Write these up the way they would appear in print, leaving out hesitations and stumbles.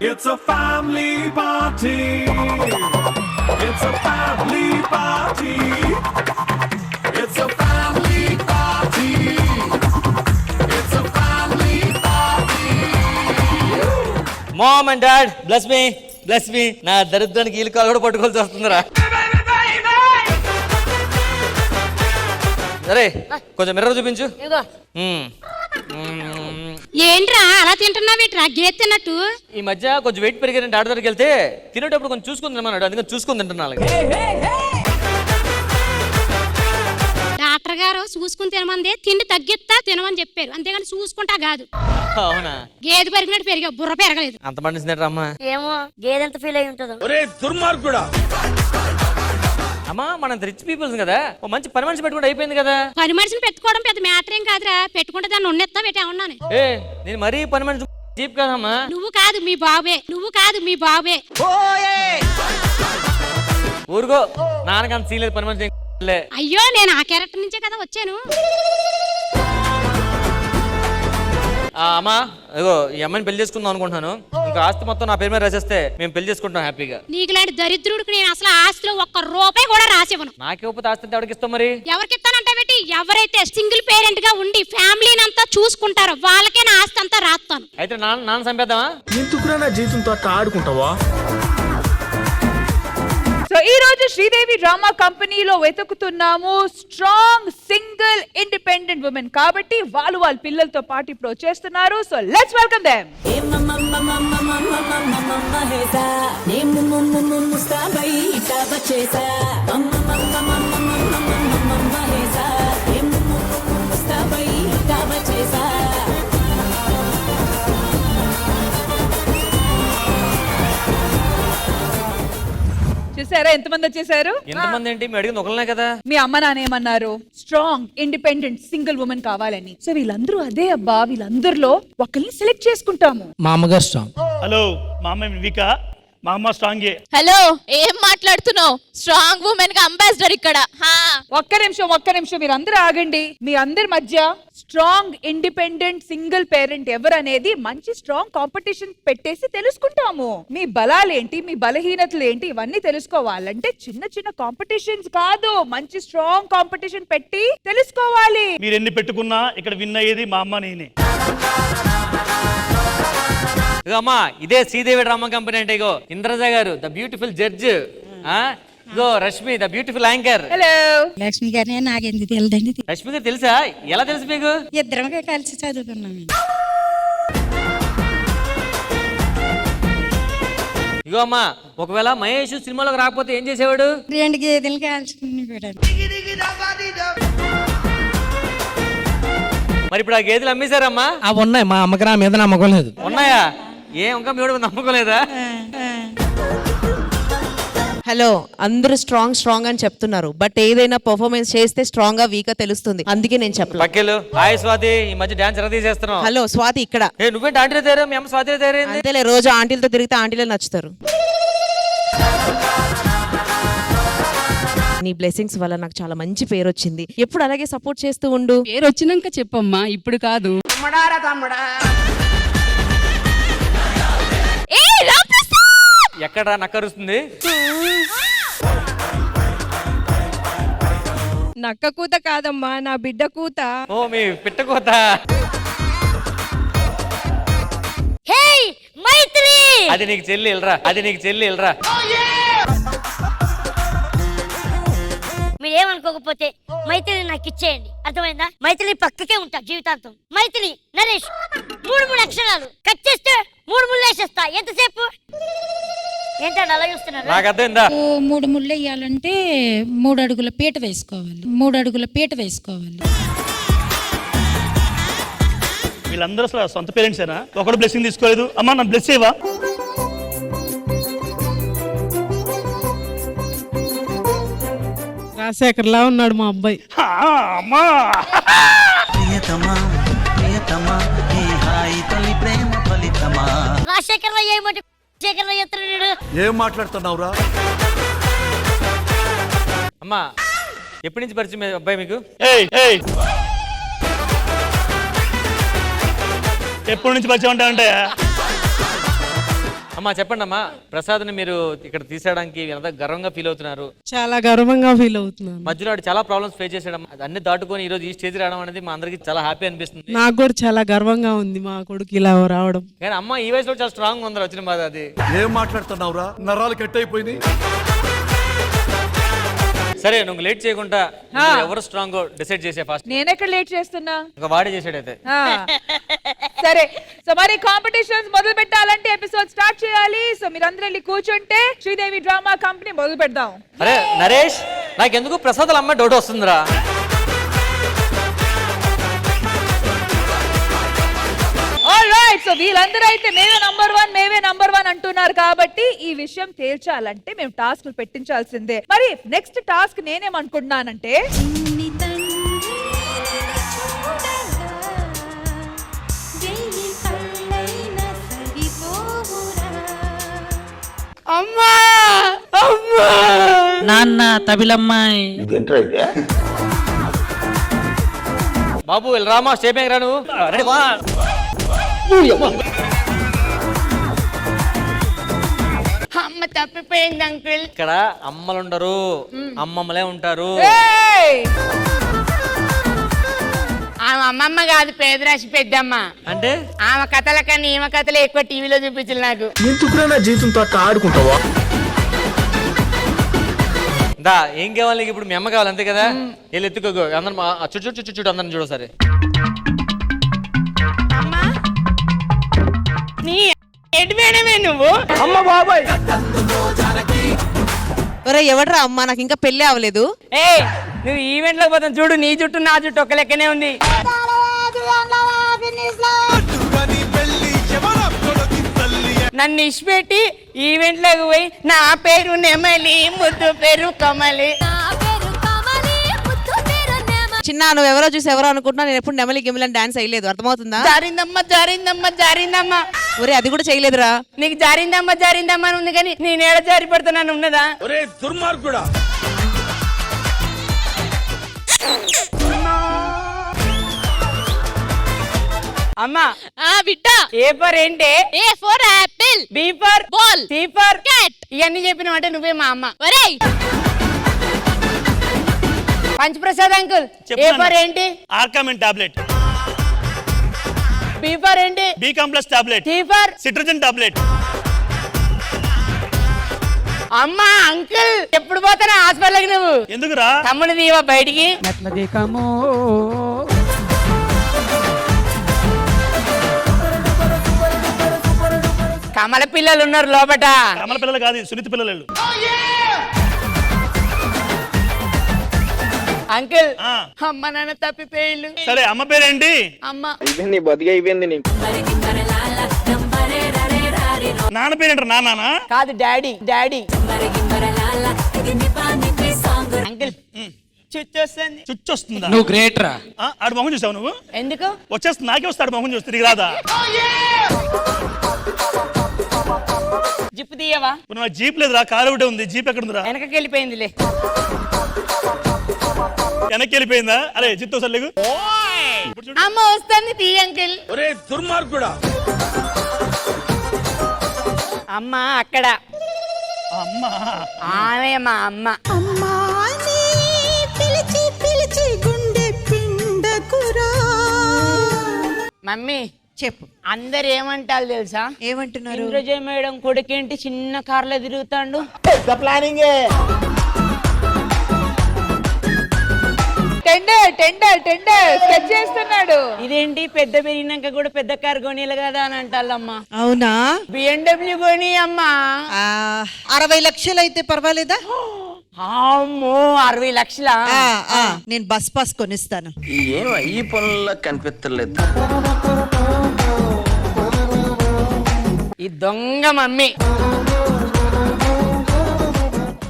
It's a family party. It's a family party. It's a family party. It's a family party. Mom and dad bless me నా దరిద్రానికి వీళ్ళు కాలు కూడా పట్టుకోవాల్సి వస్తుందిరా. సరే కొంచెం మిర్రర్ చూపించు. ఏంట్రా అలా తింటున్నావేట్రా గేదె తిన్నట్టు? ఈ మధ్య కొంచెం వెయిట్ పెరిగారంటే డాక్టర్ దగ్గరికి వెళ్తే తినేటప్పుడు కొంచెం చూసుకుని తినమన్నాడు, అందుకని చూసుకుని తింటున్నా. డాక్టర్ గారు చూసుకుని తినమంది, తిండి తగ్గిస్తా తినమని చెప్పారు, అంతేగాని చూసుకుంటా కాదు. అవునా? గేదె పెరిగినట్టు పెరిగా, బుర్ర పెరగలేదు. అంత మంది అమ్మా. ఏమో గేదె ఎంత ఫీల్ అయి ఉంటుందో. ఒరే దుర్మార్గుడా, అమ్మా మనం రిచ్ పీపుల్స్ కదా, ఓ మంచి పని మనిషి పెట్టుకుంటే అయిపోయింది కదా. పని మనిషిని పెట్టుకోవడం పెద్ద మ్యాటర్ ఏం కాదురా, పెట్టుకుంటే దాన్ని ఉన్నెత్తా పెట్టామన్నాను. నేను మరీ పని మనిషి చీప్ కదమ్మా. నువ్వు కాదు మీ బాబే. ఊరుకో, నాన్నకంత సీలేదు పని మనిషి. అయ్యో నేను ఆ క్యారెక్టర్ నుంచే కదా వచ్చాను. అమ్మా ఇగో ఈ అమ్మాయిని పెళ్లి చేసుకుందాం అనుకుంటున్నాను. ఇంకా ఆస్తి మొత్తం నా పేరు మీద రాసేస్తే మేము పెళ్లి చేసుకుంటాం హ్యాపీగా. నీకు లాంటి దరిద్రుడికి నేను అసలు ఆస్తిలో ఒక్క రూపాయి కూడా రాసివ్వను. నాకేకపోతే ఆస్తి అంటే ఎవరికి ఇస్తాం మరి? ఎవరికి ఇస్తానంటే పెట్టి, ఎవరైతే సింగిల్ పేరెంట్ గా ఉండి ఫ్యామిలీని అంతా చూసుకుంటారో వాళ్ళకే నా ఆస్తి అంతా రాస్తాను. అయితే నాన్న చంపేద్దామా? ఎందుకురా నా జీవితంతో అట్లా ఆడుకుంటావా? సో ఈ రోజు శ్రీదేవి డ్రామా కంపెనీలో వెతుకుతున్నాము స్ట్రాంగ్ సింగిల్ ఇండిపెండెంట్ ఉమెన్. కాబట్టి వాళ్ళు వాళ్ళ పిల్లలతో పాటు ఇప్పుడు వచ్చేస్తున్నారు. So let's welcome them. చూసారా ఎంతమంది వచ్చేసారు? ఎంతమంది ఏంటి, మీ అడిగింది ఒకళ్ళనే కదా. మీ అమ్మ నాన్న ఏమన్నారు? స్ట్రాంగ్ ఇండిపెండెంట్ సింగిల్ ఉమెన్ కావాలని. సో వీళ్ళందరూ అదే అబ్బా, వీళ్ళందరిలో ఒకరిని సెలెక్ట్ చేసుకుంటాము. మా అమ్మగారు స్ట్రాంగ్. హలో మా అమ్మ విక, మా అమ్మ స్ట్రాంగే. హలో ఏం మాట్లాడుతున్నావు? స్ట్రాంగ్ ఉమెన్ గా అంబాసిడర్ ఇక్కడ. ఒక్క నిమిషం మీరు అందరూ ఆగండి. మీ అందరి మధ్య స్ట్రాంగ్ ఇండిపెండెంట్ సింగిల్ పేరెంట్ ఎవరు అనేది మంచి స్ట్రాంగ్ కాంపిటీషన్ పెట్టేసి తెలుసుకుంటాము. మీ బలాలేంటి, మీ బలహీనతలు ఏంటి, ఇవన్నీ తెలుసుకోవాలంటే చిన్న చిన్న కాంపిటీషన్స్ కాదు, మంచి స్ట్రాంగ్ కాంపిటీషన్ పెట్టి తెలుసుకోవాలి. మీరు ఎన్ని పెట్టుకున్నా ఇక్కడ విన్ అయ్యేది మా అమ్మ నేనే. ఇగో అమ్మా, ఇదే శ్రీదేవి డ్రామా కంపెనీ అంటే. ఇగో ఇంద్రజ గారు the beautiful judge, ego Rashmi the beautiful anchor. Hello Lakshmi గారిని నాకెందుకు తెలియదండి. రష్మి గారు తెలుసా? ఎలా తెలుసు మీకు? ఇద్దరం కలిసి చదువుకున్నాం. ఇగో అమ్మా, ఒకవేళ మహేష్ సినిమాలోకి రాకపోతే ఏం చేసేవాడు? 2 గేదెలు కాల్చుకుని పెట్టాను. మరి ఇప్పుడు ఆ గేదెలు అమ్మేశారమ్మా? అవి ఉన్నాయి, మా అమ్మకి నా మీద నమ్మకం లేదు. ఉన్నాయా? ఇంకా మీరు నమ్మకోలేదా? హలో, అందరూ స్ట్రాంగ్ అని చెప్తున్నారు, బట్ ఏదైనా పర్ఫార్మెన్స్ చేస్తే స్ట్రాంగ్ గా వీక్ గా తెలుస్తుంది, అందుకే నేను చెప్పలేదు. పక్కెళ్ళు. హాయ్ స్వాతి, ఈ మధ్య డాన్స్ ఎలా తీసేస్తున్నావు? హలో స్వాతి ఇక్కడ. నువ్వేంటి ఆంటీలో తయారు, మీ అమ్మ స్వాతిలో తయారైంది. అంతేలే, రోజు ఆంటీలతో తిరిగితే ఆంటీలే నచ్చుతారు. నీ బ్లెస్సింగ్స్ వల్ల నాకు చాలా మంచి పేరు వచ్చింది. ఎప్పుడు అలాగే సపోర్ట్ చేస్తూ ఉండు. పేరు వచ్చినాక చెప్పమ్మా, ఇప్పుడు కాదు. ఎక్కడ నక్కరుస్తుంది? నక్క కూత కాదమ్మా, నా బిడ్డ కూత. ఓ మీ పిట్ట కూత. మైత్రి, అది నీకు చెల్లి వెళ్ళరా. మీరేమనుకోకపోతే మైత్రి నాకు ఇచ్చేయండి, అర్థమైందా? మైత్రి పక్కకే ఉంటా జీవితాంతం. మైత్రి నరేష్ 3 అక్షరాలు కట్ చేస్తే 3 ముళ్ళు వేసేస్తా. ఎంతసేపు ఏంటంటే అలా చూస్తున్నారు? నాకు అర్థమైందా? 3 ముళ్ళు వేయాలంటే 3 అడుగుల పీట వేసుకోవాలి. వీళ్ళందరూ అసలు సొంత పేరెంట్సేనా? ఒకడు బ్లెస్సింగ్ తీసుకోలేదు. అమ్మా నన్ను బ్లెస్ చేయవా? రాజశేఖర్లా ఉన్నాడు మా అబ్బాయి. అమ్మా రాజశేఖర్ ఏమంటే శేఖర్ ఎత్తాడు. ఏం మాట్లాడుతున్నావురా? అమ్మా, ఎప్పటి నుంచి పరిచయం మీ అబ్బాయి మీకు? ఎప్పటి నుంచి పరిచయం అంటే అమ్మా చెప్పండి అమ్మా, ప్రసాద్ని మీరు ఇక్కడ తీసేయడానికి ఎంత గర్వంగా ఫీల్ అవుతున్నారు? చాలా గర్వంగా ఫీల్ అవుతున్నాను. మధ్యలో వాడు చాలా ప్రాబ్లమ్స్ ఫేస్ చేసాడు, అన్ని దాటుకొని ఈ రోజు ఈ స్టేజ్ రావడం అనేది మా అందరికి చాలా హ్యాపీ అనిపిస్తుంది. నాకు కూడా చాలా గర్వంగా ఉంది మా కొడుకు ఇలా రావడం. కానీ అమ్మ ఈ వయసులో చాలా స్ట్రాంగ్ ఉందా వచ్చిన బాధ అది. ఏం మాట్లాడుతున్నావురా? నరాలు కట్ అయిపోయింది. సరే నువ్వు లేట్ చేయకుండా ఎవరు స్ట్రాంగ్ డిసైడ్ చేసే ఫాస్ట్. నేనెక్కడ లేట్ చేస్తున్నా? ఇంకా వాడే చేసాడైతే. సరే, సో మరి కాంపిటీషన్స్ మొదలు పెట్టాలంటే ఎపిసోడ్ స్టార్ట్ చేయాలి. సో మీరందరూ వెళ్ళి కూర్చుంటే శ్రీదేవి డ్రామా కంపెనీ మొదలు పెడదాం. అరే నరేష్, నాకెందుకు ప్రసాద్ వాళ్ళ అమ్మాయి డౌట్ వస్తుందిరా. ఆల్రైట్, సో వీళ్ళందరూ అయితే మేమే నంబర్ వన్ అంటున్నారు కాబట్టి ఈ విషయం తేల్చాలంటే మేము టాస్క్ పెట్టించాల్సిందే. మరి నెక్స్ట్ టాస్క్ నేనేమనుకుంటున్నానంటే, అమ్మా అమ్మా నాన్న తబిలమ్మాయి బాబు రామా స్టేప్ రా నువ్వు. రెడీ వా. అమ్మ తప్పిపోయింది అంకుల్. ఇక్కడ అమ్మలుండరు, అమ్మమ్మలే ఉంటారు. ఏయ్! ఆమె అమ్మమ్మ కాదు, పేదరాశి పెద్దమ్మ. అంటే ఆమె కథల కన్నా ఈమె కథలే ఎక్కువ టీవీలో చూపించాలి నాకు. ఎందుకురా నా జీవితంతో అట్లా ఆడుకుంటావా? దా ఏం కావాలి నీకు? ఇప్పుడు మీ అమ్మ కావాలి అంతే కదా? వెళ్ళి ఎత్తుకోగో. అందరం చుట్టూ అందరం చూడు సరే. అమ్మా నీ ఎటు మేడమే నువ్వు? అమ్మ బాబాయ్, ఒరే ఎవడ్రా అమ్మా, నాకు ఇంకా పెళ్లి అవ్వలేదు. ఏ నువ్వు ఈవెంట్ లో పోతాను చూడు, నీ జుట్టు నా జుట్టు ఒక లెక్కనే ఉంది. నన్ను ఇచ్చిపెట్టి ఈవెంట్ లోకి పోయి నా పేరు నెమలి, ముద్దు పేరు కమలి. చిన్న నువ్వు ఎవరో చూసి ఎవరో అనుకుంటున్నా, నేను ఎప్పుడు నెమలి గిమలని డాన్స్ అయ్యలేదు, అర్థమవుతుందా? జారిందమ్మా జారిందమ్మా జారిందమ్మా. ఒరే అది కూడా చేయలేదురా. నీకు జారిందమ్మా జారిందమ్మా అని ఉంది కానీ నేను ఏడ జారి పడుతున్నాను ఉన్నదా? ఒరే దుర్మార్గుడా! అమ్మా బిడ్డ ఏ ఫర్ ఏంటే? A for apple, B for ball, C for cat. ఇవన్నీ చెప్పినవంటే నువ్వే మా అమ్మ. ఒరేయ్ పంచప్రసాద్ అంకుల్ ఏ ఫర్ ఏంటి? Arkamin tablet. బి ఫర్ ఏంటి? B complex tablet. C for cetirizine tablet. అమ్మా అంకుల్ ఎప్పుడు పోతానా హాస్పిటల్కి నువ్వు? ఎందుకురా? తమ్ముడు దీవా బయటికి. కమల పిల్లలు ఉన్నారు లోపట. కమల పిల్లలు కాదు, సునీత పిల్లలు. అంకుల్ ఆ. అమ్మ నాన్న తప్పిపోయిళ్ళు. సరే అమ్మ పేరేంటి? అమ్మ నాన్న పేరేంటారు? నాన్న కాదు డాడీ. డాడీ అంకుల్ చుట్టొస్తుంది. చుచ్చొస్తుందా? నువ్వు గ్రేట్ రా. ఆడు మొహం చూసావు నువ్వు? ఎందుకు? వచ్చేస్తుంది, నాకే వస్తాడు మొహం చూస్తే తిరిగి రాదా? జిప్పు తీయవా? ఇప్పుడు నా జీప్ లేదురా, కారు ఒకటే ఉంది. జీప్ ఎక్కడ ఉందిరా? వెనకకి వెళ్ళిపోయిందిలే. వెనక్కి వెళ్ళిపోయిందా? అరే జిత్తు సల్లేగు. అమ్మ వస్తుంది తీ అంకుల్. ఒరే దుర్మార్గుడా! అమ్మ అక్కడ. అమ్మ ఆమె మా అమ్మ. మమ్మీ చెప్పు. అందరు ఏమంటారు తెలుసా? ఏమంటున్నారు? ఇంద్రజయ మేడం కొడుకేంటి చిన్న కార్లో తిరుగుతాండు? టెండర్ స్కెచ్ చేస్తున్నాడు. ఇదేంటి పెద్ద పెరిగినాక కూడా పెద్ద కారు కొనియాలి కదా అని అంటాళ్ళమ్మా. అవునా? BMW కొని అమ్మా. 60 లక్షలు అయితే పర్వాలేదా? అమ్మో 60 లక్షల. నేను బస్ పాస్ కొనిస్తాను. ఏం ఈ పనుల్లో కనిపించలేదు. ఈ దొంగ మమ్మీ.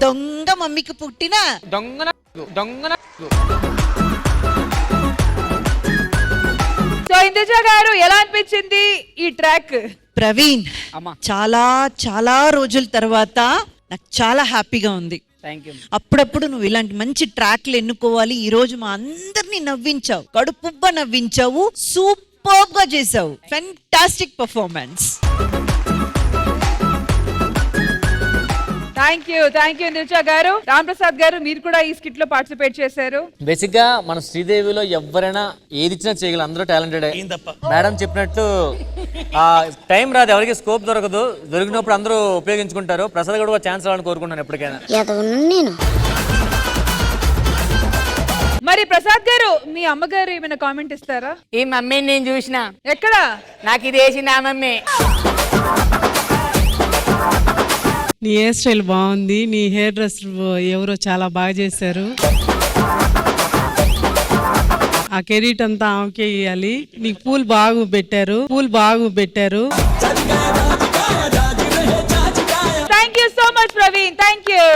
దొంగ మమ్మీకి పుట్టిన దొంగన. సో ఇందుజ గారు ఎలా అనిపించింది ఈ ట్రాక్? ప్రవీణ్, చాలా చాలా రోజుల తర్వాత నాకు చాలా హ్యాపీగా ఉంది. Thank you. అప్పుడప్పుడు నువ్వు ఇలాంటి మంచి ట్రాక్లు ఎన్నుకోవాలి. ఈ రోజు మా అందరినీ నవ్వించావు, కడుపుబ్బ నవ్వించావు, సూపర్ గా చేసావు. Fantastic performance. థ్యాంక్ యూ నిరుచా గారు. రామ్ ప్రసాద్ గారు మీరు కూడా ఈ స్కిట్ లో పార్టిసిపేట్ చేశారు. బేసిక్ గా మన శ్రీదేవిలో ఎవరైనా ఏది ఇచ్చినా చేయగలరు, అందరూ టాలెంటెడ్. ఏం తప్ప మేడం చెప్పినట్టు ఆ టైం రాదు, ఎవరికి స్కోప్ దొరకదు, దొరికినప్పుడు అందరూ ఉపయోగించుకుంటారు. ప్రసాద్ కూడా ఛాన్స్ రావాలని కోరుకుంటాను ఎప్పటికైనా. మరి ప్రసాద్ గారు మీ అమ్మగారు ఏమైనా కామెంట్ ఇస్తారా? ఈ మమ్మీని నేను చూసిన, ఎక్కడ? నాకు ఇది వేసింది ఆ మమ్మీ. నీ హెయిర్ స్టైల్ బాగుంది, నీ హెయిర్ డ్రెస్ ఎవరో చాలా బాగా చేశారు. ఆ కెరీట్ అంతా ఆమెకే ఇవ్వాలి. నీకు పూలు బాగా పెట్టారు. Thank you so much Praveen, thank you.